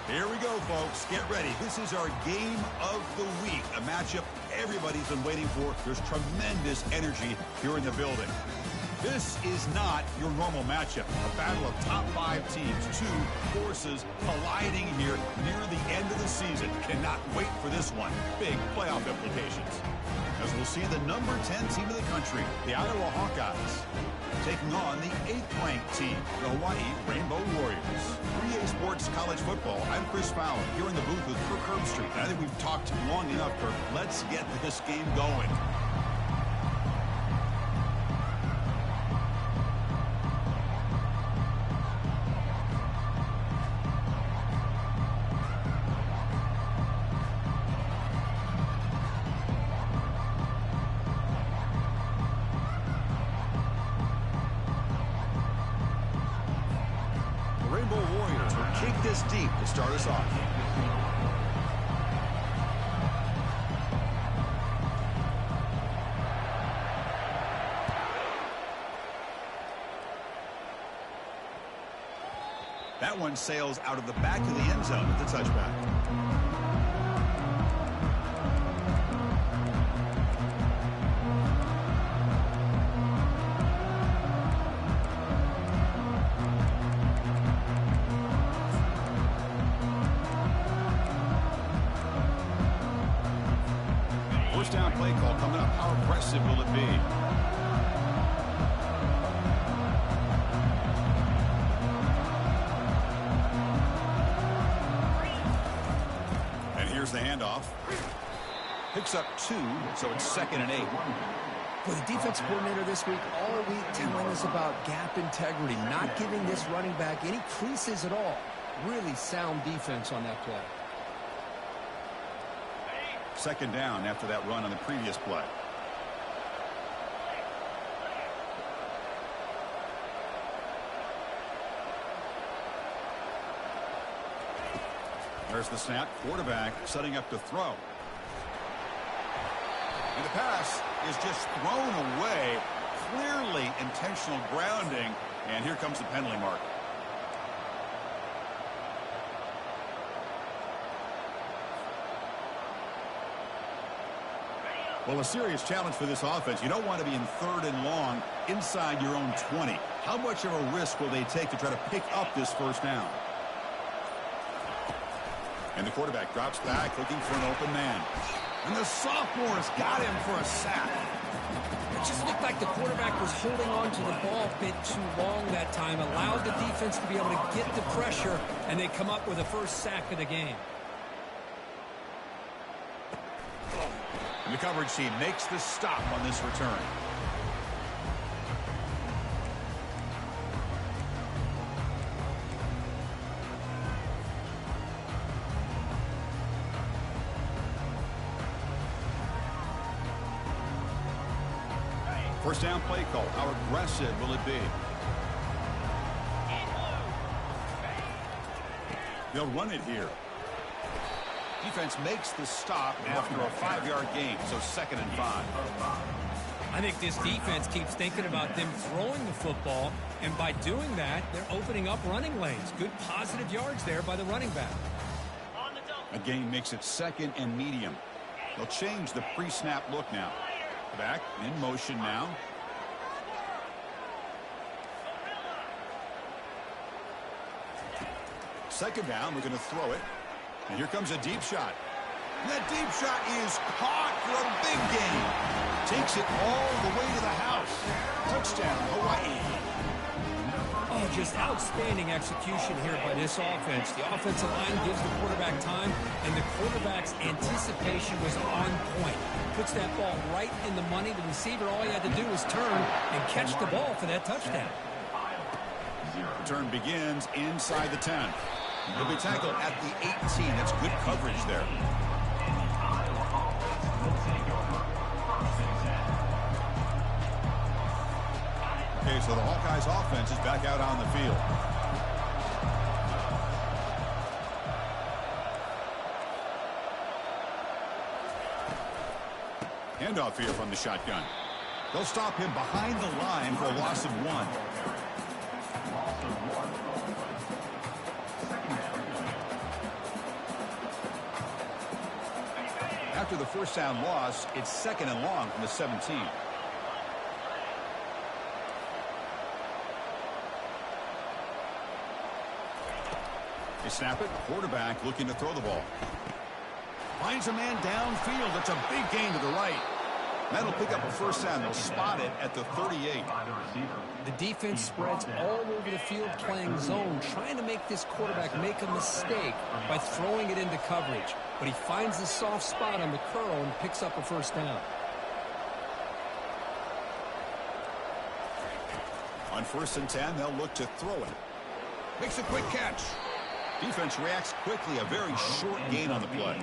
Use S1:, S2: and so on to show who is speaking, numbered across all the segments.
S1: Here we go, folks. Get ready. This is our game of the week, a matchup everybody's been waiting for. There's tremendous energy here in the building. This is not your normal matchup. A battle of top 5 teams, 2 forces colliding here near the end of the season. Cannot wait for this one. Big playoff implications. As we'll see the number 10 team in the country, the Iowa Hawkeyes, taking on the 8th-ranked team, the Hawaii Rainbow Warriors. 3A Sports College Football, I'm Chris Fowler, here in the booth with Kirk Herbstreit. And I think we've talked long enough, Kirk. Let's get this game going. Kick this deep to start us off. That one sails out of the back of the end zone with the touchback. Down play call coming up. How aggressive will it be? And here's the handoff. Picks up 2, so it's 2nd and 8.
S2: Well, the defense coordinator this week, all week telling us about gap integrity, not giving this running back any creases at all. Really sound defense on that play.
S1: 2nd down after that run on the previous play. There's the snap. Quarterback setting up to throw. And the pass is just thrown away. Clearly intentional grounding. And here comes the penalty mark. Well, a serious challenge for this offense. You don't want to be in 3rd and long inside your own 20. How much of a risk will they take to try to pick up this 1st down? And the quarterback drops back looking for an open man. And the sophomore's got him for a sack.
S2: It just looked like the quarterback was holding on to the ball a bit too long that time, allowed the defense to be able to get the pressure, and they come up with the first sack of the game.
S1: And the coverage team makes the stop on this return. First down play call. How aggressive will it be? They'll run it here. Defense makes the stop after a 5-yard gain, so 2nd and 5.
S2: I think this defense keeps thinking about them throwing the football, and by doing that, they're opening up running lanes. Good positive yards there by the running back.
S1: A gain makes it 2nd and medium. They'll change the pre-snap look now. Back in motion now. Second down, we're going to throw it. And here comes a deep shot. And that deep shot is caught for a big gain. Takes it all the way to the house. Touchdown, Hawaii.
S2: Oh, just outstanding execution here by this offense. The offensive line gives the quarterback time, and the quarterback's anticipation was on point. Puts that ball right in the money. The receiver, all he had to do was turn and catch the ball for that touchdown.
S1: Return begins inside the 10. He'll be tackled at the 18. That's good coverage there. Okay, so the Hawkeyes offense is back out on the field. Handoff here from the shotgun. They'll stop him behind the line for a loss of 1. After the first down loss, it's 2nd and long from the 17. They snap it. Quarterback looking to throw the ball. Finds a man downfield. That's a big gain to the right. That'll pick up a first down. They'll spot it at the 38.
S2: The defense spreads all over the field playing zone, trying to make this quarterback make a mistake by throwing it into coverage. But he finds the soft spot on the curl and picks up a first down.
S1: On 1st and 10, they'll look to throw it. Makes a quick catch. Defense reacts quickly. A very short gain on the play.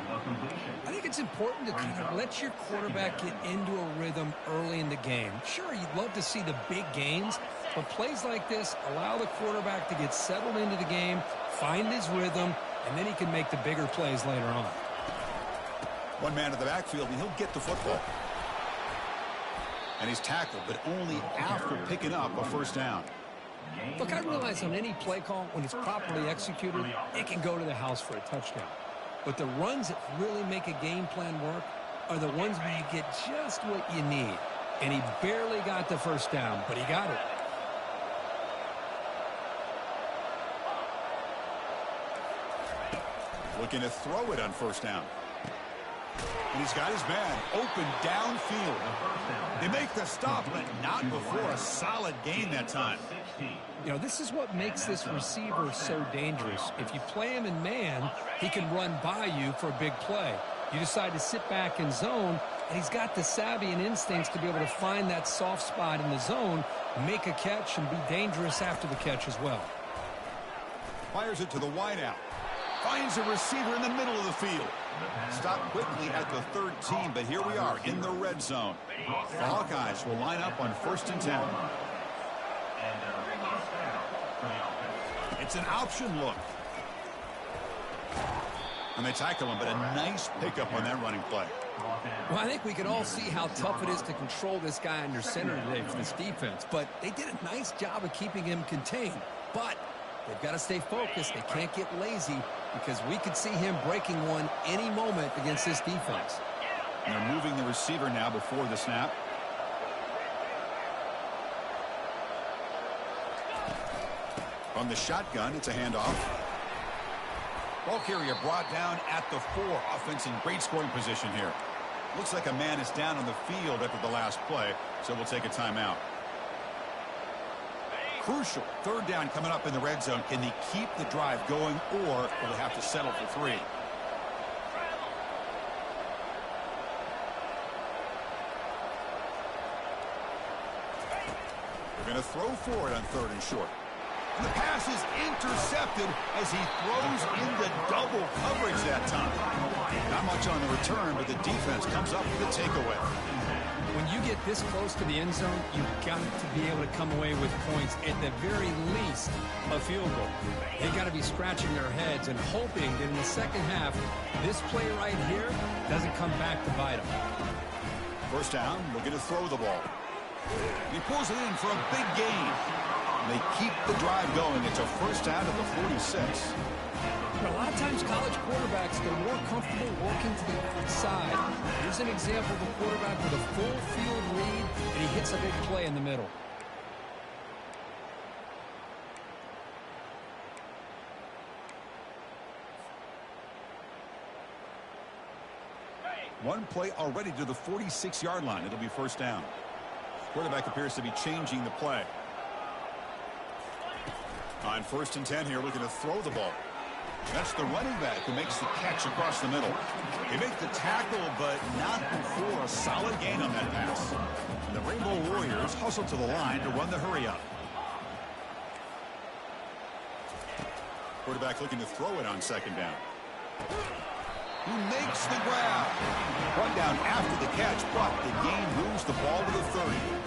S2: I think it's important to kind of let your quarterback get into a rhythm early in the game. Sure, you'd love to see the big gains, but plays like this allow the quarterback to get settled into the game, find his rhythm, and then he can make the bigger plays later on.
S1: One man in the backfield, and he'll get the football. And he's tackled, but only after picking up a first down.
S2: Look, I realize on any play call, when it's properly executed, it can go to the house for a touchdown. But the runs that really make a game plan work are the ones where you get just what you need. And he barely got the first down, but he got it.
S1: Looking to throw it on first down. And he's got his man open downfield. They make the stop, but not before a solid gain that time.
S2: You know, this is what makes this receiver so dangerous. If you play him in man, he can run by you for a big play. You decide to sit back in zone, and he's got the savvy and instincts to be able to find that soft spot in the zone, make a catch, and be dangerous after the catch as well.
S1: Fires it to the wideout. Finds a receiver in the middle of the field. Stopped quickly at the 13, but here we are in the red zone. The Hawkeyes will line up on 1st and 10. It's an option look. And they tackle him, but a nice pickup on that running play.
S2: Well, I think we can all see how tough it is to control this guy under center today for this defense, but they did a nice job of keeping him contained. But they've got to stay focused. They can't get lazy because we could see him breaking one any moment against this defense.
S1: And they're moving the receiver now before the snap. From the shotgun, it's a handoff. Ball carrier brought down at the 4. Offense in great scoring position here. Looks like a man is down on the field after the last play, so we'll take a timeout. Crucial 3rd down coming up in the red zone. Can they keep the drive going, or will they have to settle for 3? They're going to throw for it on 3rd and short. And the pass is intercepted as he throws into double coverage that time. Not much on the return, but the defense comes up with a takeaway.
S2: When you get this close to the end zone, you've got to be able to come away with points, at the very least a field goal. They've got to be scratching their heads and hoping that in the second half, this play right here doesn't come back to bite them.
S1: First down, looking to throw the ball. He pulls it in for a big gain. They keep the drive going. It's a first down at the 46.
S2: But a lot of times college quarterbacks, they're more comfortable working to the outside. Here's an example of a quarterback with a full field read, and he hits a big play in the middle.
S1: One play already to the 46-yard line. It'll be first down. Quarterback appears to be changing the play. On 1st and 10 here, looking to throw the ball. That's the running back who makes the catch across the middle. He makes the tackle, but not before a solid gain on that pass. And the Rainbow Warriors hustle to the line to run the hurry-up. Quarterback looking to throw it on 2nd down. He makes the grab. Run down after the catch, but the gain moves the ball to the 30.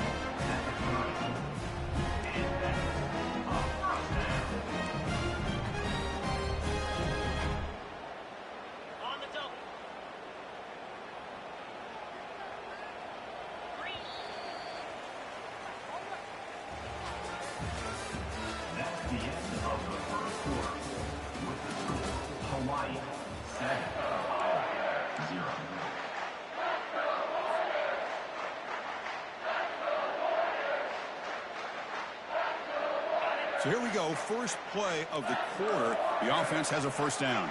S1: So here we go, first play of the quarter. The offense has a first down.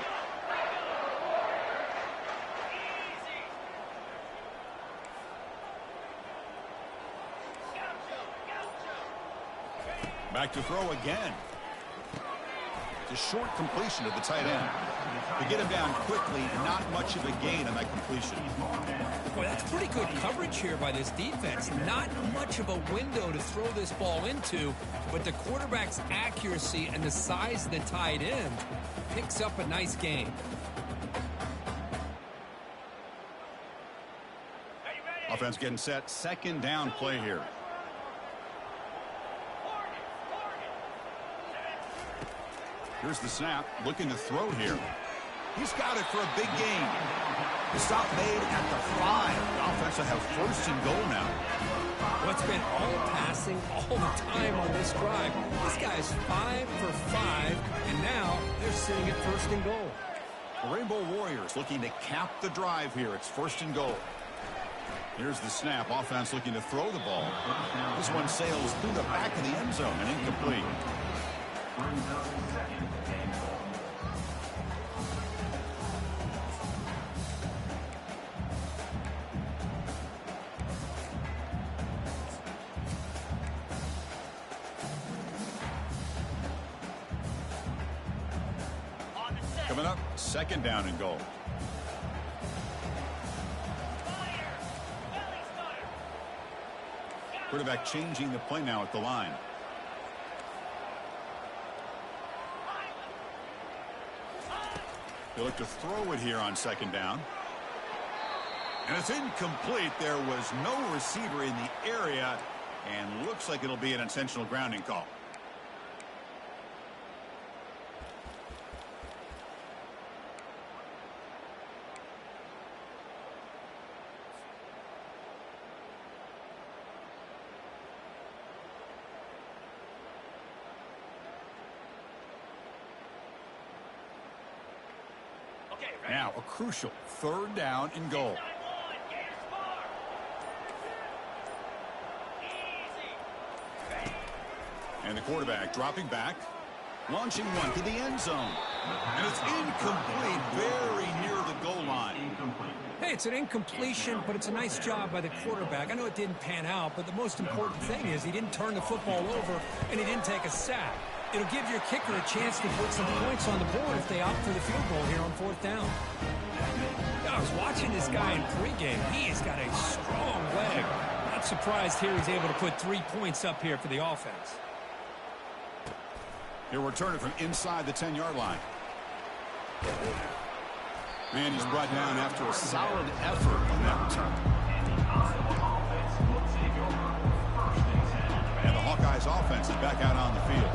S1: Back to throw again. It's a short completion to the tight end. To get him down quickly, not much of a gain on that completion.
S2: Boy, that's pretty good coverage here by this defense. Not much of a window to throw this ball into, but the quarterback's accuracy and the size of the tight end picks up a nice gain.
S1: Offense getting set. Second down play here. Here's the snap. Looking to throw here. He's got it for a big gain. The stop made at the 5. The offense will have first and goal now.
S2: Well, it's been all passing all the time on this drive. This guy's 5 for 5, and now they're sitting at first and goal.
S1: The Rainbow Warriors looking to cap the drive here. It's first and goal. Here's the snap. Offense looking to throw the ball. This one sails through the back of the end zone and incomplete. Coming up, second down and goal. Quarterback changing the play now at the line. They look to throw it here on second down. And it's incomplete. There was no receiver in the area, and looks like it'll be an intentional grounding call. Now a crucial third down and goal. And the quarterback dropping back, launching one to the end zone. And it's incomplete, very near the goal line.
S2: Hey, it's an incompletion, but it's a nice job by the quarterback. I know it didn't pan out, but the most important thing is he didn't turn the football over and he didn't take a sack. It'll give your kicker a chance to put some points on the board if they opt for the field goal here on fourth down. I was watching this guy in pregame. He has got a strong leg. Not surprised here he's able to put 3 points up here for the offense.
S1: He'll return it from inside the 10-yard line. And he's brought down after a solid effort on that return. And the Hawkeyes offense is back out on the field.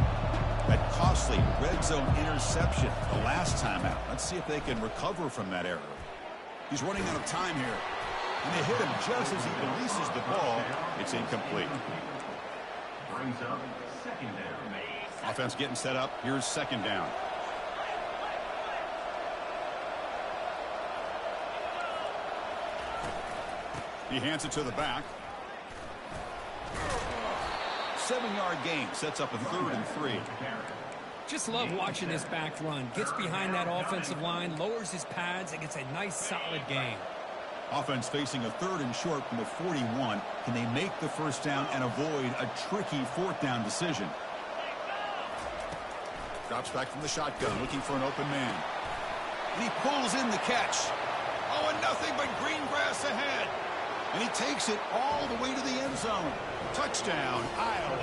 S1: That costly red zone interception the last time out. Let's see if they can recover from that error. He's running out of time here. And they hit him just as he releases the ball. It's incomplete.
S3: Brings up second down.
S1: Offense getting set up. Here's second down. He hands it to the back. 7-yard gain sets up a 3rd and 3.
S2: Just love watching this back run. Gets behind that offensive line, lowers his pads, and gets a nice solid gain.
S1: Offense facing a 3rd and short from the 41. Can they make the first down and avoid a tricky 4th down decision? Drops back from the shotgun, looking for an open man. And he pulls in the catch. Oh, and nothing but green grass ahead. And he takes it all the way to the end zone. Touchdown, Iowa.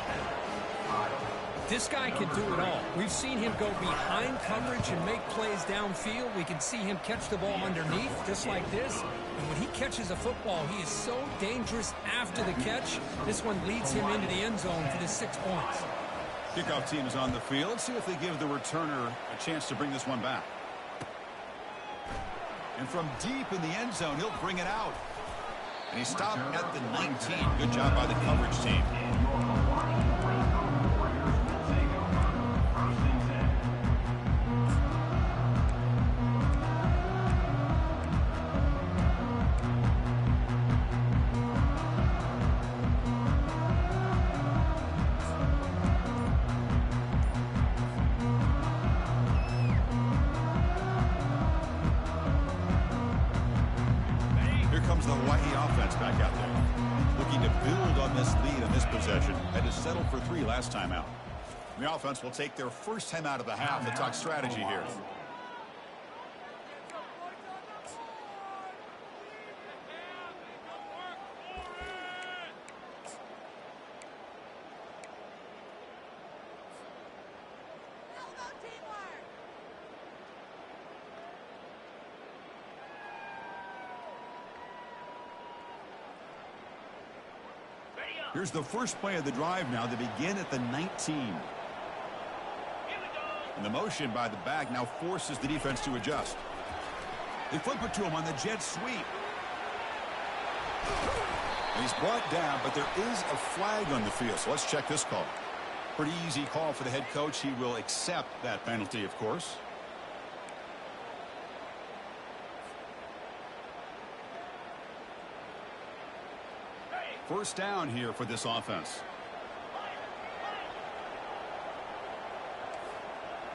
S2: This guy can do it all. We've seen him go behind coverage and make plays downfield. We can see him catch the ball underneath, just like this. And when he catches a football, he is so dangerous after the catch. This one leads him into the end zone for the 6 points.
S1: Kickoff team is on the field. Let's see if they give the returner a chance to bring this one back. And from deep in the end zone, he'll bring it out. And he stopped at the 19. Good job by the coverage team. comes the Hawaii offense back out there. Looking to build on this lead on this possession. Had to settle for 3 last time out. The offense will take their first time out of the half to talk strategy here. Here's the first play of the drive now. They begin at the 19. And the motion by the back now forces the defense to adjust. They flip it to him on the jet sweep. And he's brought down, but there is a flag on the field. So let's check this call. Pretty easy call for the head coach. He will accept that penalty, of course. First down here for this offense.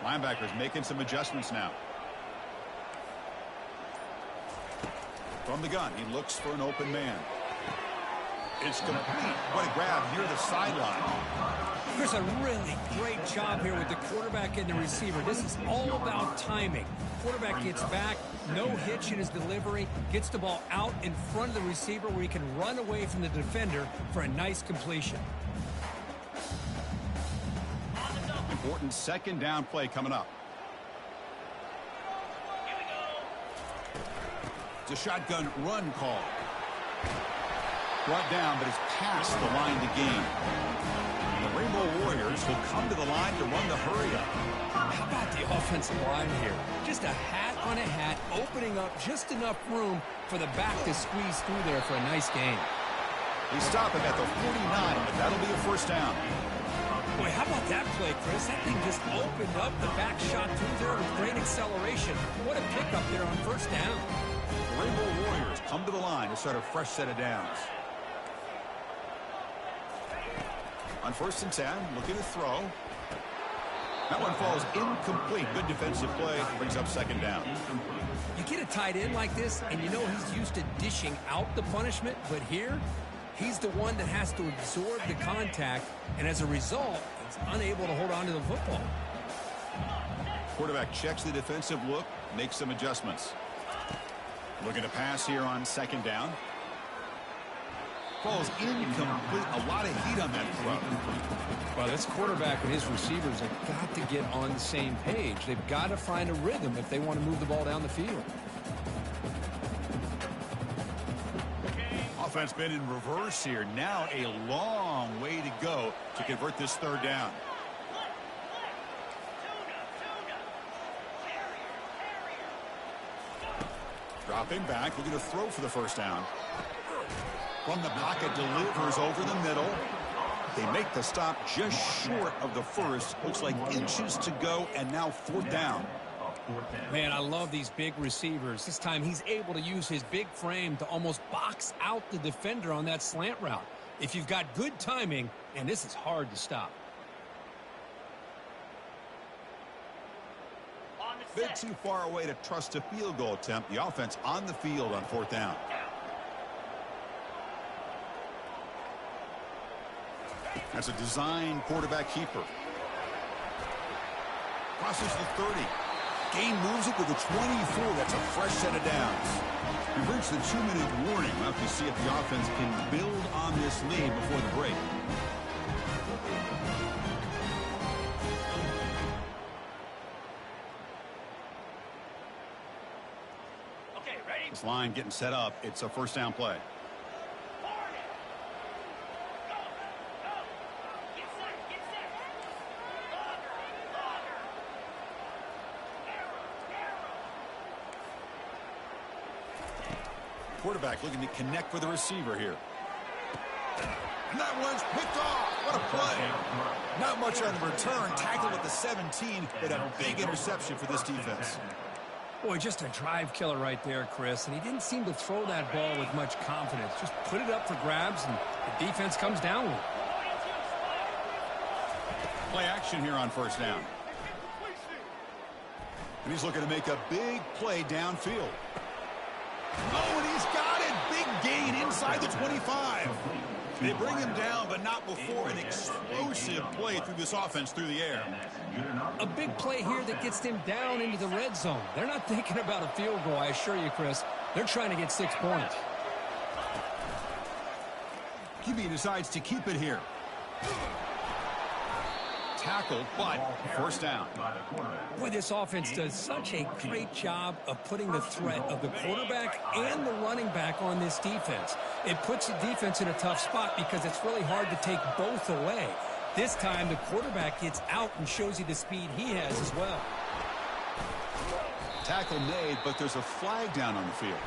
S1: Linebackers making some adjustments now. From the gun, he looks for an open man. It's complete. What a grab near the sideline.
S2: There's a really great job here with the quarterback and the receiver. This is all about timing. Quarterback gets back, no hitch in his delivery, gets the ball out in front of the receiver where he can run away from the defender for a nice completion.
S1: Important second down play coming up. It's a shotgun run call. Brought down, but it's past the line to gain. And the Rainbow Warriors will come to the line to run the hurry-up.
S2: How about the offensive line here? Just a hat on a hat, opening up just enough room for the back to squeeze through there for a nice gain.
S1: They stop him at the 49, but that'll be a first down.
S2: Boy, how about that play, Chris? That thing just opened up the back shot through there with great acceleration. What a pickup there on first down.
S1: The Rainbow Warriors come to the line to start a fresh set of downs. On first and 10, looking to throw. That one falls incomplete. Good defensive play. Brings up second down.
S2: You get a tight end like this, and you know he's used to dishing out the punishment, but here, he's the one that has to absorb the contact, and as a result, he's unable to hold on to the football.
S1: Quarterback checks the defensive look, makes some adjustments. Looking to pass here on second down. Falls incomplete. A lot of heat on that throw.
S2: Well, this quarterback and his receivers have got to get on the same page. They've got to find a rhythm if they want to move the ball down the field.
S1: Offense been in reverse here. Now a long way to go to convert this third down. Dropping back, looking to throw for the first down. From the pocket, delivers over the middle. They make the stop just short of the first. Looks like inches to go, and now fourth down.
S2: Man, I love these big receivers. This time he's able to use his big frame to almost box out the defender on that slant route. If you've got good timing, and this is hard to stop.
S1: Bit too far away to trust a field goal attempt. The offense on the field on fourth down. That's a design quarterback keeper. Crosses the 30. Gain moves it to the 24. That's a fresh set of downs. We've reached the 2-minute warning. We'll have to see if the offense can build on this lead before the break.
S3: Okay, ready?
S1: This line getting set up. It's a first down play. Quarterback looking to connect with the receiver here. And that one's picked off. What a play. Not much on the return. Tackled at the 17, but a big interception for this defense.
S2: Boy, just a drive killer right there, Chris. And he didn't seem to throw that ball with much confidence. Just put it up for grabs, and the defense comes down with it.
S1: Play action here on first down. And he's looking to make a big play downfield. Oh, and he's got it. Big inside the 25. They bring him down, but not before an explosive play through this offense through the air.
S2: A big play here that gets them down into the red zone. They're not thinking about a field goal, I assure you, Chris. They're trying to get 6 points.
S1: QB decides to keep it here. Tackled, but first down.
S2: Boy, this offense does such a great job of putting the threat of the quarterback and the running back on this defense. It puts the defense in a tough spot because it's really hard to take both away. This time, the quarterback gets out and shows you the speed he has as well.
S1: Tackle made, but there's a flag down on the field.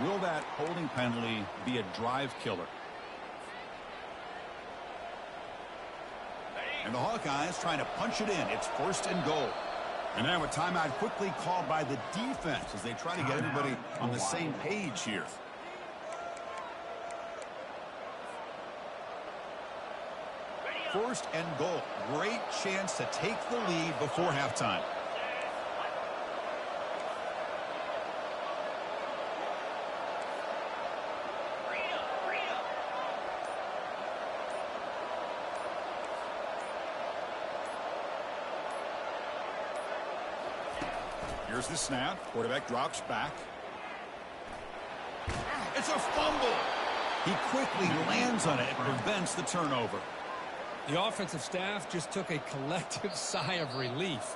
S1: Will that holding penalty be a drive killer? And the Hawkeyes trying to punch it in. It's first and goal. And now a timeout quickly called by the defense as they try to get everybody on the same page here. First and goal. Great chance to take the lead before halftime. Here's the snap. Quarterback drops back. It's a fumble. He quickly lands on it and prevents the turnover.
S2: The offensive staff just took a collective sigh of relief.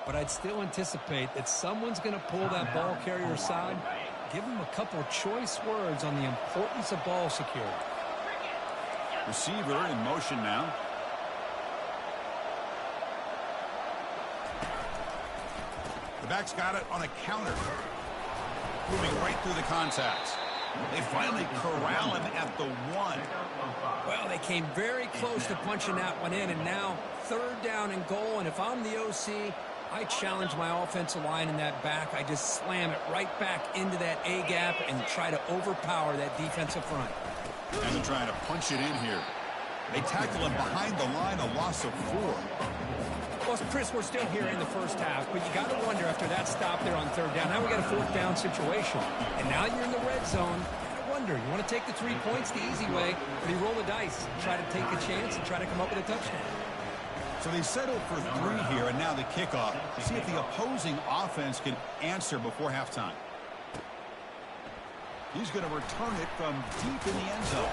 S2: But I'd still anticipate that someone's going to pull that ball carrier aside, give him a couple of choice words on the importance of ball security.
S1: Receiver in motion now. The back's got it on a counter. Moving right through the contacts. They finally corral him at the 1.
S2: Well, they came very close to punching that one in, and now third down and goal. And if I'm the OC, I challenge my offensive line in that back. I just slam it right back into that A-gap and try to overpower that defensive front.
S1: And they're trying to punch it in here. They tackle him behind the line, a loss of 4.
S2: Well, Chris, we're still here in the first half, but you got to wonder after that stop there on third down. Now we got a fourth down situation, and now you're in the red zone. You got to wonder, you want to take the 3 points the easy way, or do you roll the dice, try to take a chance, and try to come up with a touchdown?
S1: So they settled for 3 here, and now the kickoff. See if the opposing offense can answer before halftime. He's going to return it from deep in the end zone.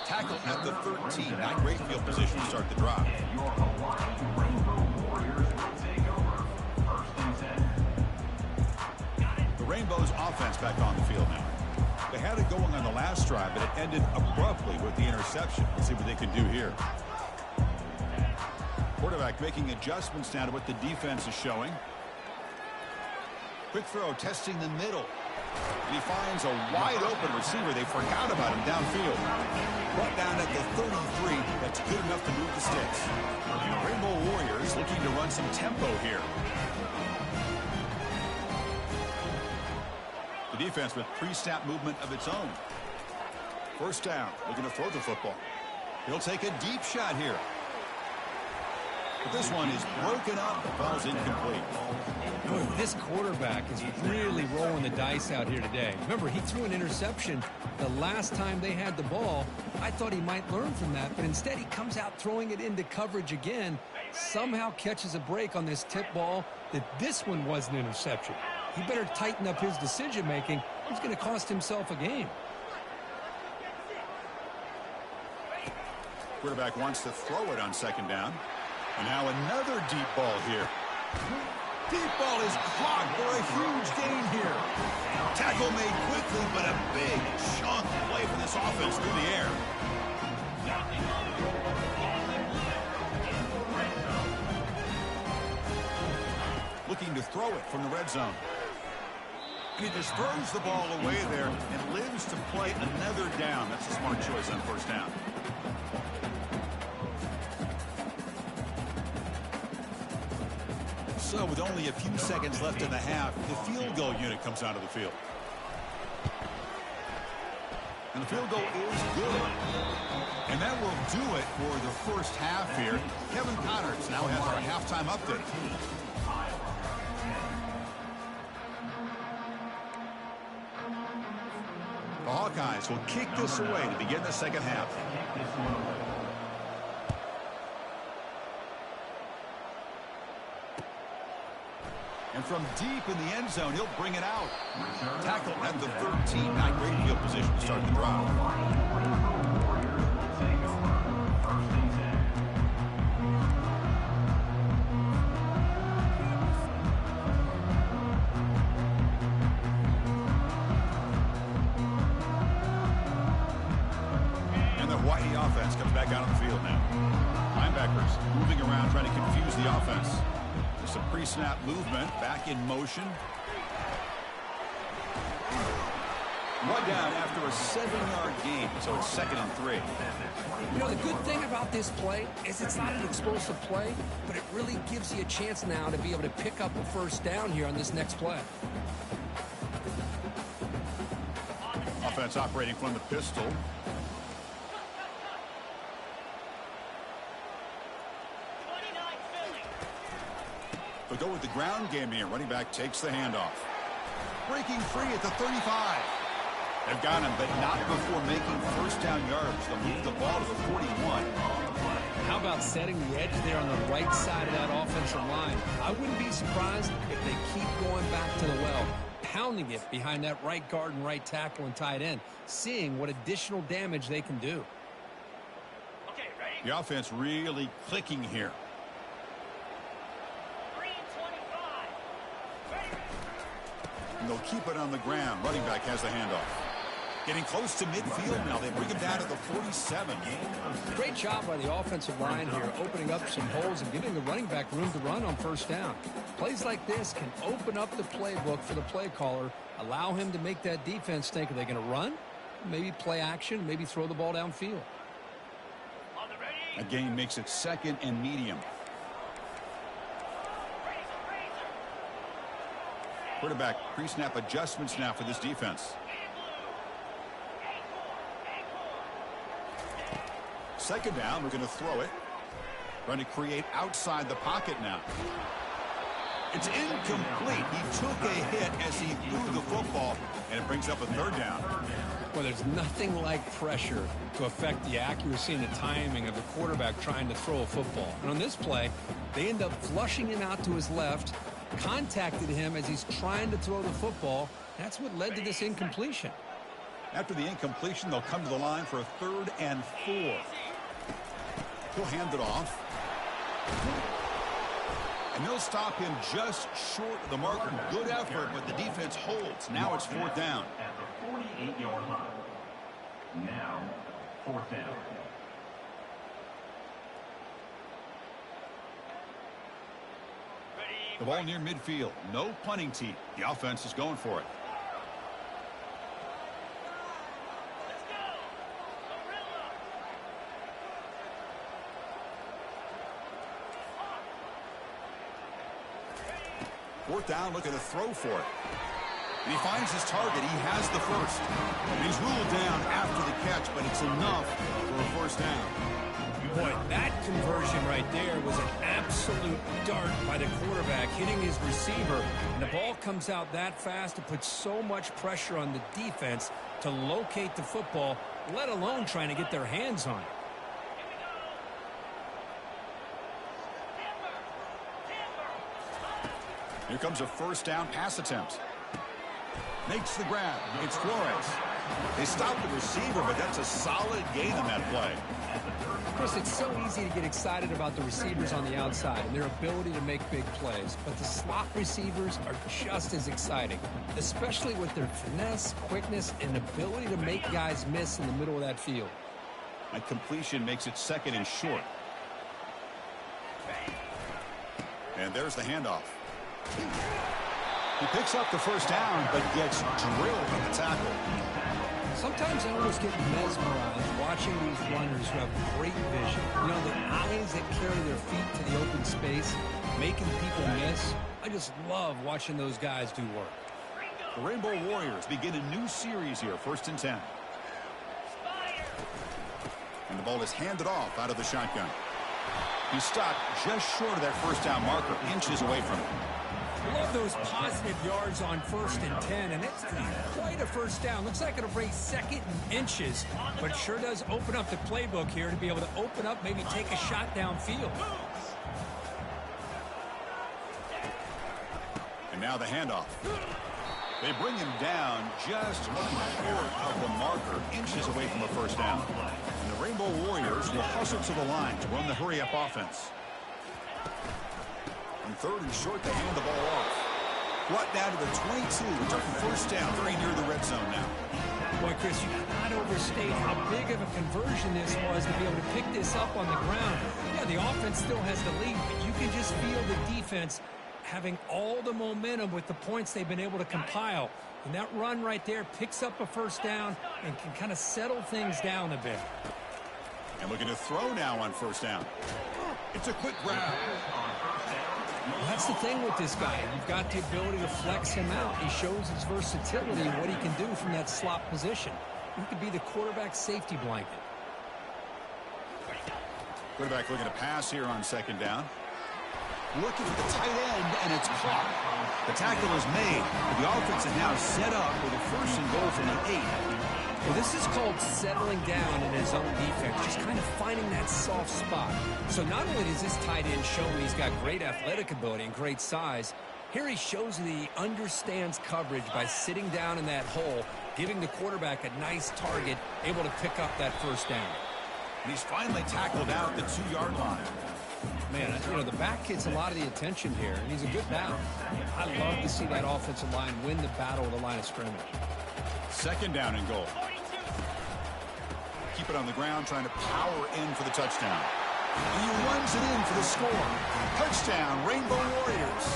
S1: Tackle at the 13. Not great field position to start the drive. The Rainbows offense back on the field now. They had it going on the last drive, but it ended abruptly with the interception. Let's see what they can do here. Quarterback making adjustments now to what the defense is showing. Quick throw, testing the middle. And he finds a wide-open receiver. They forgot about him downfield. Brought down at the 33. That's good enough to move the sticks. Rainbow Warriors looking to run some tempo here. The defense with pre-snap movement of its own. First down, looking to throw the football. He'll take a deep shot here. But this one is broken up. The ball's incomplete.
S2: Boy, this quarterback is really rolling the dice out here today. Remember, he threw an interception the last time they had the ball. I thought he might learn from that, but instead he comes out throwing it into coverage again. Somehow catches a break on this tip ball that this one was an interception. He better tighten up his decision-making. He's going to cost himself a game.
S1: Quarterback wants to throw it on second down. And now another deep ball here. Deep ball is caught for a huge gain here. Tackle made quickly, but a big chunk play for this offense through the air. Looking to throw it from the red zone. And he just throws the ball away there and lives to play another down. That's a smart choice on first down. So with only a few seconds left in the half, the field goal unit comes out of the field. And the field goal is good. And that will do it for the first half here. Kevin Connors now has our halftime update. The Buckeyes will kick this away to begin the second half. And from deep in the end zone, he'll bring it out. Tackle at the 13. Not great field position to start the drive. And the Hawaii offense comes back out on the field now. Linebackers moving around, trying to confuse the offense. Some pre-snap movement, back in motion. One down after a 7-yard gain, so it's 2nd and 3.
S2: You know, the good thing about this play is it's not an explosive play, but it really gives you a chance now to be able to pick up a first down here on this next play.
S1: Offense operating from the pistol. They'll go with the ground game here. Running back takes the handoff. Breaking free at the 35. They've got him, but not before making first down yards. They'll move the ball to the 41.
S2: How about setting the edge there on the right side of that offensive line? I wouldn't be surprised if they keep going back to the well, pounding it behind that right guard and right tackle and tight end, seeing what additional damage they can do.
S3: Okay, ready?
S1: The offense really clicking here. And they'll keep it on the ground. Running back has the handoff. Getting close to midfield now. They bring him down to the 47.
S2: Great job by the offensive line here, opening up some holes and giving the running back room to run on first down. Plays like this can open up the playbook for the play caller, allow him to make that defense think, are they going to run? Maybe play action, maybe throw the ball downfield.
S1: A gain makes it 2nd and medium. Quarterback pre-snap adjustments now for this defense. 2nd down, we're going to throw it. Trying to create outside the pocket now. It's incomplete. He took a hit as he threw the football, and it brings up a 3rd down.
S2: Well, there's nothing like pressure to affect the accuracy and the timing of the quarterback trying to throw a football. And on this play, they end up flushing him out to his left, contacted him as he's trying to throw the football. That's what led to this incompletion.
S1: After the incompletion, they'll come to the line for a 3rd and 4. He'll hand it off. And they'll stop him just short of the marker. Good effort, but the defense holds. Now it's 4th down.
S4: At the 48-yard line. Now, 4th down.
S1: The ball near midfield. No punting tee. The offense is going for it.
S3: Let's go. Gorilla.
S1: 4th down, looking to throw for it. And he finds his target. He has the first. And he's ruled down after the catch, but it's enough for a 1st down.
S2: Boy, that conversion right there was an absolute dart by the quarterback hitting his receiver. And the ball comes out that fast to put so much pressure on the defense to locate the football, let alone trying to get their hands on it.
S1: Here comes a 1st down pass attempt. Makes the grab. It's Flores. They stop the receiver, but that's a solid gain on that play.
S2: Chris, it's so easy to get excited about the receivers on the outside and their ability to make big plays, but the slot receivers are just as exciting, especially with their finesse, quickness, and ability to make guys miss in the middle of that field.
S1: That completion makes it 2nd and short. And there's the handoff. He picks up the 1st down, but gets drilled on the tackle.
S2: Sometimes I almost get mesmerized watching these runners who have great vision. You know, the eyes that carry their feet to the open space, making people miss. I just love watching those guys do work.
S1: The Rainbow Warriors begin a new series here, 1st and 10. And the ball is handed off out of the shotgun. He's stopped just short of that 1st down marker, inches away from it.
S2: Love those positive yards on 1st and 10, and it's not quite a first down. Looks like it'll bring 2nd and inches, but it sure does open up the playbook here to be able to open up, maybe take a shot downfield.
S1: And now the handoff. They bring him down just short of the marker, inches away from a first down. And the Rainbow Warriors will hustle to the line to run the hurry-up offense. On 3rd and short, they hand the ball off. Brought down to the 22, which are first down, very near the red zone now.
S2: Boy, Chris, you cannot overstate how big of a conversion this was to be able to pick this up on the ground. Yeah, the offense still has the lead, but you can just feel the defense having all the momentum with the points they've been able to compile. And that run right there picks up a first down and can kind of settle things down a bit.
S1: And looking to throw now on first down. It's a quick grab.
S2: Well, that's the thing with this guy. You've got the ability to flex him out. He shows his versatility and what he can do from that slot position. He could be the quarterback safety blanket.
S1: Quarterback looking to pass here on 2nd down. Looking at the tight end, and it's caught. The tackle is made, but the offense is now set up with a 1st and goal from the 8.
S2: Well, this is called settling down in his own defense, just kind of finding that soft spot. So not only does this tight end show he's got great athletic ability and great size, here he shows that he understands coverage by sitting down in that hole, giving the quarterback a nice target, able to pick up that first down.
S1: And he's finally tackled out at the 2-yard line.
S2: Man, you know, the back gets a lot of the attention here, and he's a good back. I love to see that offensive line win the battle of the line of scrimmage.
S1: 2nd down and goal. Keep it on the ground, trying to power in for the touchdown. And he runs it in for the score. Touchdown, Rainbow Warriors.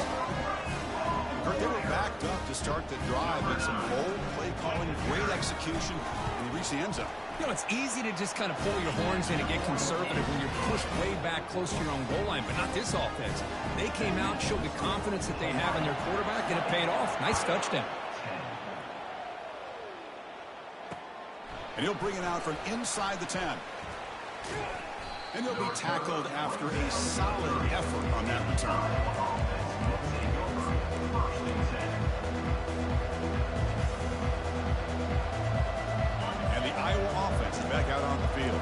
S1: They were backed up to start the drive, but some bold play calling, great execution, and he reached the end zone.
S2: You know, it's easy to just kind of pull your horns in and get conservative when you're pushed way back close to your own goal line, but not this offense. They came out, showed the confidence that they have in their quarterback, and it paid off. Nice touchdown.
S1: And he'll bring it out from inside the 10. And he'll be tackled after a solid effort on that return. Iowa offense is back out on the field.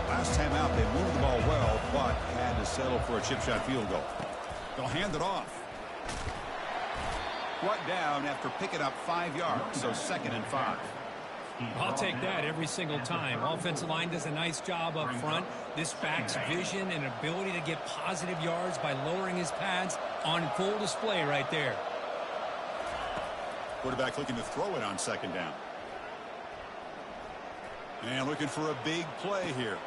S1: Last time out, they moved the ball well, but had to settle for a chip shot field goal. They'll hand it off. Brought down after picking up 5 yards, so 2nd and 5.
S2: I'll take that every single time. Offensive line does a nice job up front. This back's vision and ability to get positive yards by lowering his pads on full display right there.
S1: Quarterback looking to throw it on 2nd down. And looking for a big play here.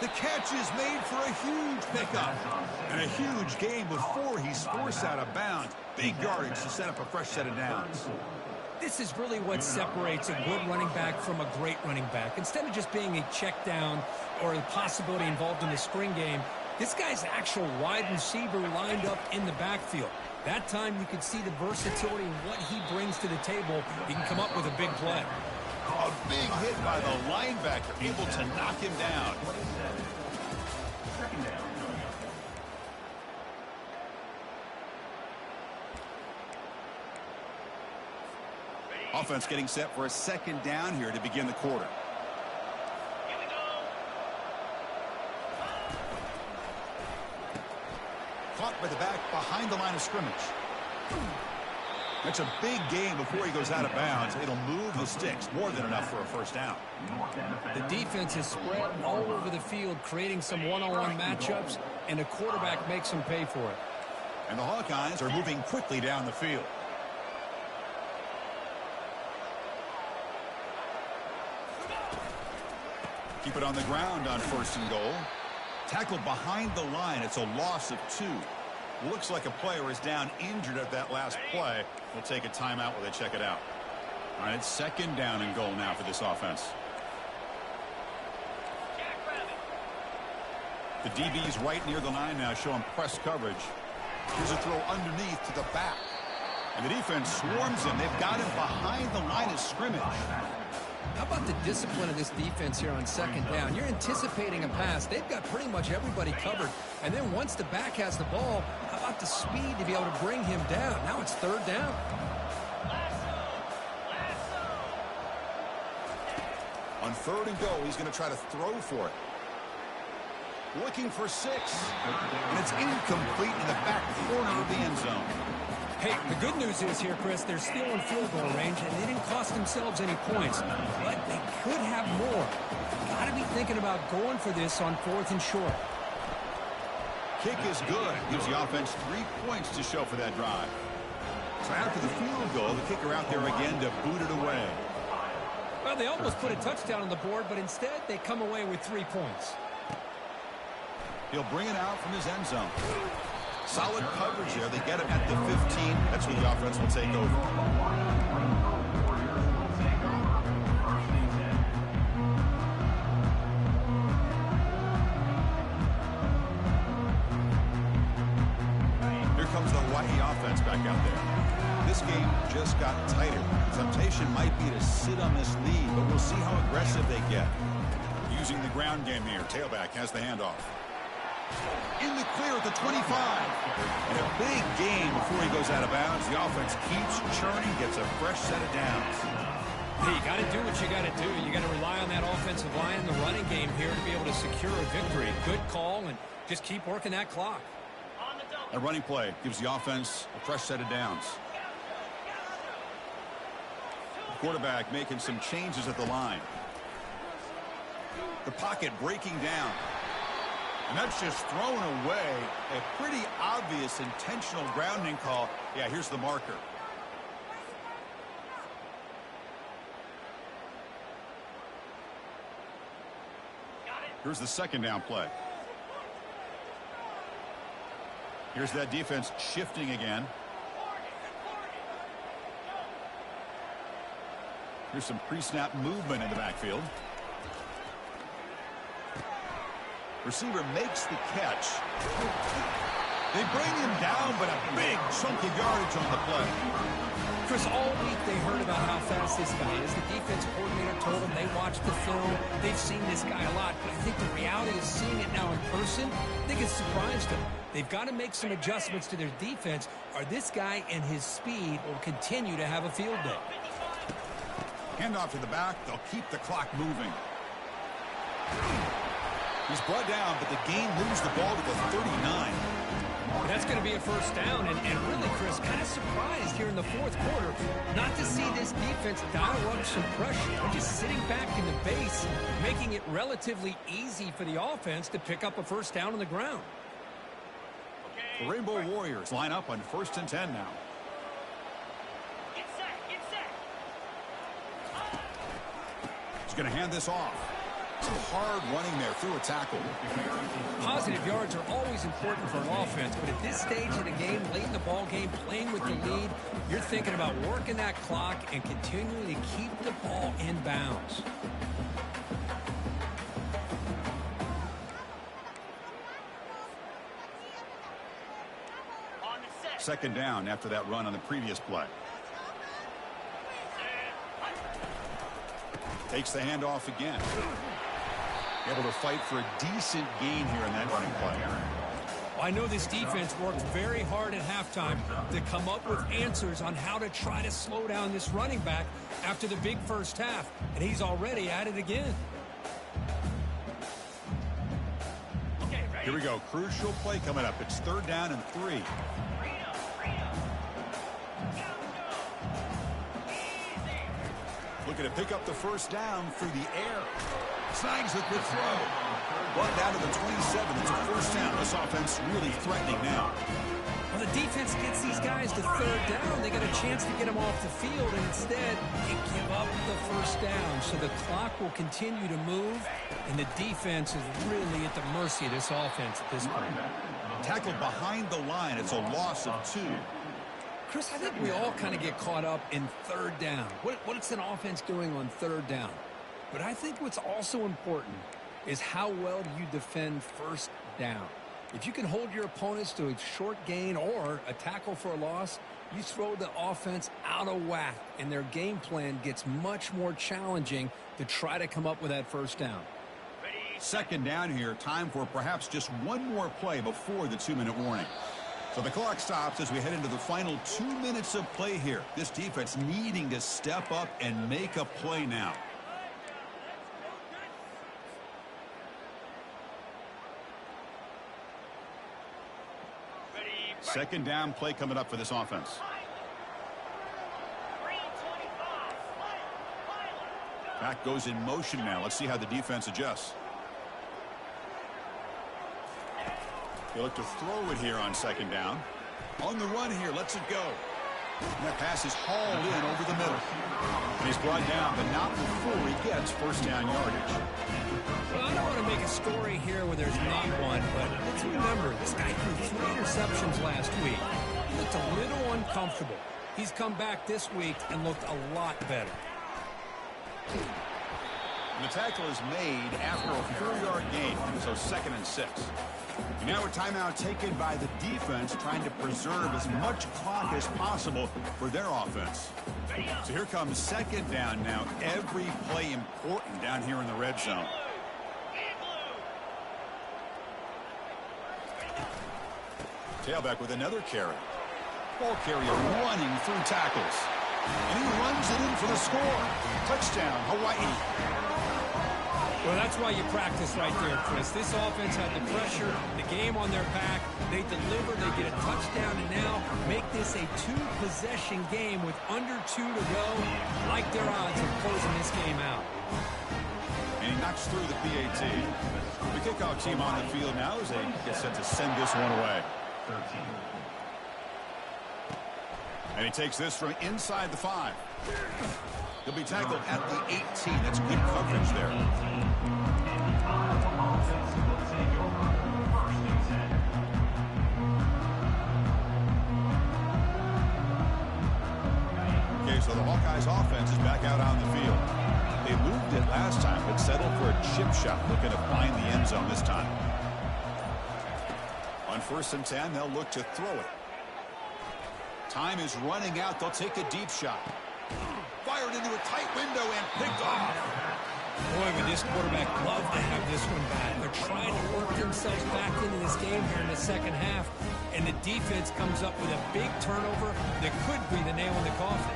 S1: The catch is made for a huge pickup. And a huge gain before he's forced out of bounds. Big yardage to set up a fresh set of downs.
S2: This is really what separates a good running back from a great running back. Instead of just being a check down or a possibility involved in the screen game, this guy's actual wide receiver lined up in the backfield. That time you could see the versatility and what he brings to the table. He can come up with a big play.
S1: A big hit by the linebacker, able to knock him down. Offense getting set for a 2nd down here to begin the quarter.
S3: Here we go.
S1: Caught by the back behind the line of scrimmage. That's a big gain before he goes out of bounds. It'll move the sticks, more than enough for a first down.
S2: The defense is spread all over the field, creating some one-on-one matchups, and the quarterback makes them pay for it.
S1: And the Hawkeyes are moving quickly down the field. Keep it on the ground on 1st and goal. Tackled behind the line. It's a loss of 2. Looks like a player is down injured at that last play. We'll take a timeout while they check it out. All right, 2nd down and goal now for this offense. The DB's right near the line now, showing press coverage. Here's a throw underneath to the back. And the defense swarms him. They've got him behind the line of scrimmage.
S2: How about the discipline of this defense here on 2nd down? You're anticipating a pass. They've got pretty much everybody covered. And then once the back has the ball, how about got the speed to be able to bring him down. Now it's third down.
S1: On third and goal, he's going to try to throw for it. Looking for 6. And it's incomplete in the back corner of the end zone.
S2: Hey, the good news is here, Chris, they're still in field goal range, and they didn't cost themselves any points. But they could have more. Got to be thinking about going for this on fourth and short.
S1: Kick is good. Gives the offense 3 points to show for that drive. So after the field goal, the kicker out there again to boot it away.
S2: Well, they almost put a touchdown on the board, but instead they come away with 3 points.
S1: He'll bring it out from his end zone. Solid coverage there. They get him at the 15. That's where the offense will take over. Here comes the Hawaii offense back out there. This game just got tighter. The temptation might be to sit on this lead, but we'll see how aggressive they get. Using the ground game here. Tailback has the handoff. In the clear at the 25. And a big gain before he goes out of bounds. The offense keeps churning, gets a fresh set of downs.
S2: Hey, you got to do what you got to do. You got to rely on that offensive line in the running game here to be able to secure a victory. Good call, and just keep working that clock.
S1: A running play gives the offense a fresh set of downs. The quarterback making some changes at the line. The pocket breaking down. And that's just thrown away. A pretty obvious intentional grounding call. Yeah, here's the marker. Here's the second down play. Here's that defense shifting again. Here's some pre-snap movement in the backfield. Receiver makes the catch. They bring him down, but a big chunk of yardage on the play.
S2: Chris, all week they heard about how fast this guy is. The defense coordinator told them they watched the film. They've seen this guy a lot, but I think the reality is seeing it now in person, I think it's surprised them. They've got to make some adjustments to their defense, or this guy and his speed will continue to have a field day.
S1: Handoff to the back. They'll keep the clock moving. He's brought down, but the game moves the ball to the 39.
S2: But that's going to be a first down, and really, Chris, kind of surprised here in the fourth quarter not to see this defense dial up some pressure. They're just sitting back in the base, making it relatively easy for the offense to pick up a first down on the ground.
S1: The Rainbow Warriors line up on 1st and 10 now.
S3: Get set, get set.
S1: He's going to hand this off. Some hard running there through a tackle.
S2: Positive yards are always important for an offense, but at this stage of the game, late in the ball game, playing with the lead, you're thinking about working that clock and continuing to keep the ball in bounds.
S3: On the set.
S1: Second down after that run on the previous play. Takes the handoff again. Able to fight for a decent gain here in that running play.
S2: I know this defense worked very hard at halftime to come up with answers on how to try to slow down this running back after the big first half, and he's already at it again.
S3: Okay, ready?
S1: Here we go. Crucial play coming up. It's 3rd down and 3. Looking to pick up the first down through the air. Snags the good throw. Brought down to the 27. It's a first down. This offense really threatening now.
S2: Well, the defense gets these guys to 3rd down. They got a chance to get them off the field, and instead they give up the first down. So the clock will continue to move, and the defense is really at the mercy of this offense at this point.
S1: Tackled behind the line. It's a loss of 2.
S2: Chris, I think we all kind of get caught up in 3rd down. What's an offense doing on 3rd down? But I think what's also important is how well do you defend 1st down. If you can hold your opponents to a short gain or a tackle for a loss, you throw the offense out of whack, and their game plan gets much more challenging to try to come up with that first down.
S1: Second down here. Time for perhaps just one more play before the 2-minute warning. So the clock stops as we head into the final 2 minutes of play here. This defense needing to step up and make a play now. Second down play coming up for this offense. Back goes in motion now. Let's see how the defense adjusts. They look to throw it here on second down. On the run here, lets it go. And that pass is hauled in over the middle. And he's brought down, but not before he gets first down yardage.
S2: Well, I don't want to make a story here where there's not one, but let's remember, this guy threw 3 interceptions last week. He looked a little uncomfortable. He's come back this week and looked a lot better.
S1: And the tackle is made after a 4-yard gain, so 2nd and 6. And now a timeout taken by the defense, trying to preserve as much clock as possible for their offense. So here comes second down now. Every play important down here in the red zone. Tailback with another carry. Ball carrier running through tackles. And he runs it in for the score. Touchdown, Hawaii.
S2: Well, that's why you practice right there, Chris. This offense had the pressure, the game on their back. They deliver, they get a touchdown, and now make this a 2-possession game with under 2 to go. Like their odds of closing this game out.
S1: And he knocks through the PAT. The kickoff team on the field now as they get set to send this one away. And he takes this from inside the 5. He'll be tackled at the 18. That's good coverage there. Okay, so the Hawkeyes offense is back out on the field. They moved it last time, but settled for a chip shot, looking to find the end zone this time. On 1st and 10, they'll look to throw it. Time is running out. They'll take a deep shot. Fired into a tight window and picked off.
S2: Boy, would this quarterback love to have this one back. They're trying to work themselves back into this game here in the second half. And the defense comes up with a big turnover that could be the nail in the coffin.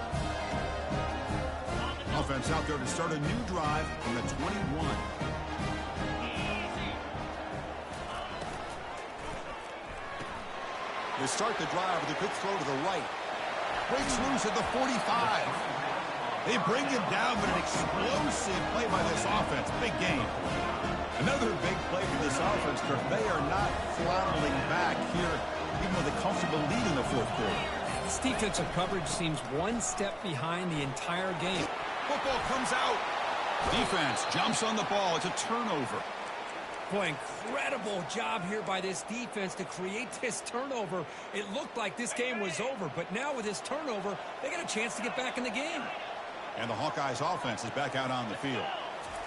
S1: Offense out there to start a new drive from the 21. They start the drive with a quick throw to the right. Breaks loose at the 45. They bring him down, but an explosive play by this offense. Big game. Another big play for this offense, because they are not throttling back here, even with a comfortable lead in the 4th quarter.
S2: This defensive coverage seems one step behind the entire game.
S1: Football comes out. Defense jumps on the ball. It's a turnover.
S2: Boy, incredible job here by this defense to create this turnover. It looked like this game was over, but now with this turnover, they got a chance to get back in the game.
S1: And the Hawkeyes offense is back out on the field.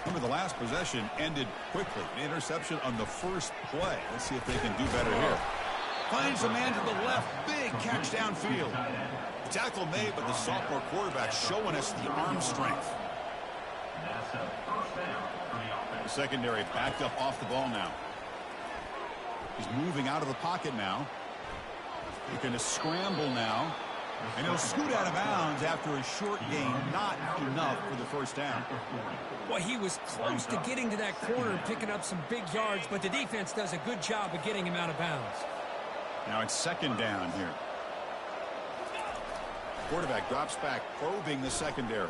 S1: Remember, the last possession ended quickly. An interception on the first play. Let's see if they can do better here. Finds a man to the left. Big catch downfield. The tackle made, but the sophomore quarterback showing us the arm strength. The secondary backed up off the ball now. He's moving out of the pocket now. Looking to scramble now. And he'll scoot out of bounds after a short gain. Not enough for the first down.
S2: Well, he was close to getting to that corner and picking up some big yards, but the defense does a good job of getting him out of bounds.
S1: Now it's second down here. Quarterback drops back, probing the secondary.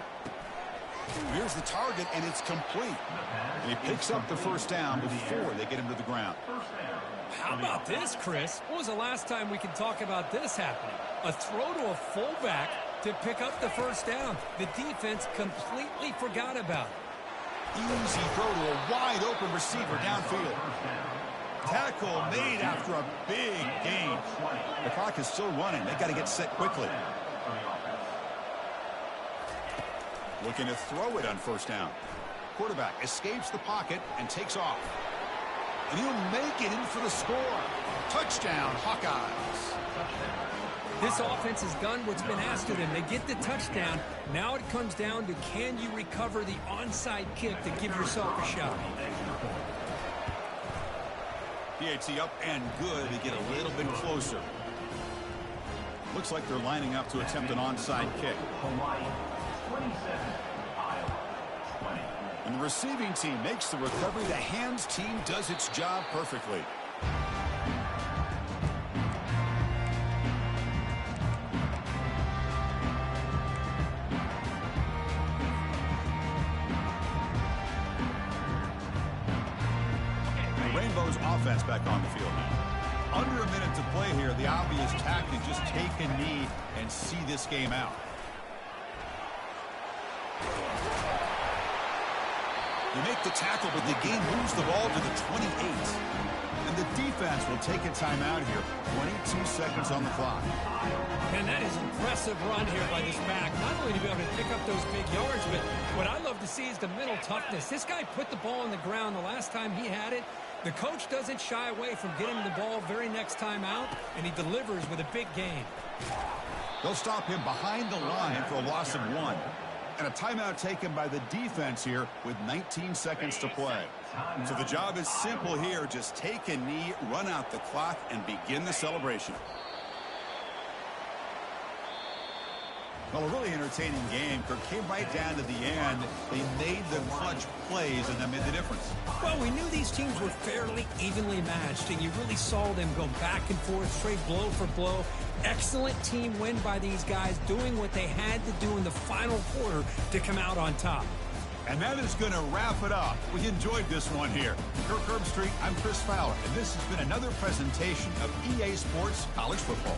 S1: Here's the target, and it's complete. And he picks up the first down before they get him to the ground.
S2: How about this, Chris? When was the last time we could talk about this happening? A throw to a fullback to pick up the first down. The defense completely forgot about it.
S1: Easy throw to a wide-open receiver downfield. Tackle made after a big gain. The clock is still running. They got to get set quickly. Looking to throw it on first down. Quarterback escapes the pocket and takes off. And he'll make it in for the score. Touchdown, Hawkeyes.
S2: This offense has done what's been asked of them. They get the touchdown. Now it comes down to, can you recover the onside kick to give yourself a shot?
S1: PAT up and good to get a little bit closer. Looks like they're lining up to attempt an onside kick.
S4: Hawaii 27, Iowa 20.
S1: And the receiving team makes the recovery. The hands team does its job perfectly. The Rainbows offense back on the field now. Under a minute to play here. The obvious tactic, just take a knee and see this game out. You make the tackle, but the game moves the ball to the 28. And the defense will take a timeout here. 22 seconds on the clock.
S2: And that is an impressive run here by this back. Not only to be able to pick up those big yards, but what I love to see is the mental toughness. This guy put the ball on the ground the last time he had it. The coach doesn't shy away from getting the ball very next time out, and he delivers with a big gain.
S1: They'll stop him behind the line for a loss of 1. And a timeout taken by the defense here with 19 seconds to play. So the job is simple here. Just take a knee, run out the clock, and begin the celebration. Well, a really entertaining game. Kirk came right down to the end. They made the clutch plays, and that made the difference.
S2: Well, we knew these teams were fairly evenly matched, and you really saw them go back and forth, straight blow for blow. Excellent team win by these guys, doing what they had to do in the final quarter to come out on top.
S1: And that is going to wrap it up. We enjoyed this one here. Kirk Herbstreit, I'm Chris Fowler, and this has been another presentation of EA Sports College Football.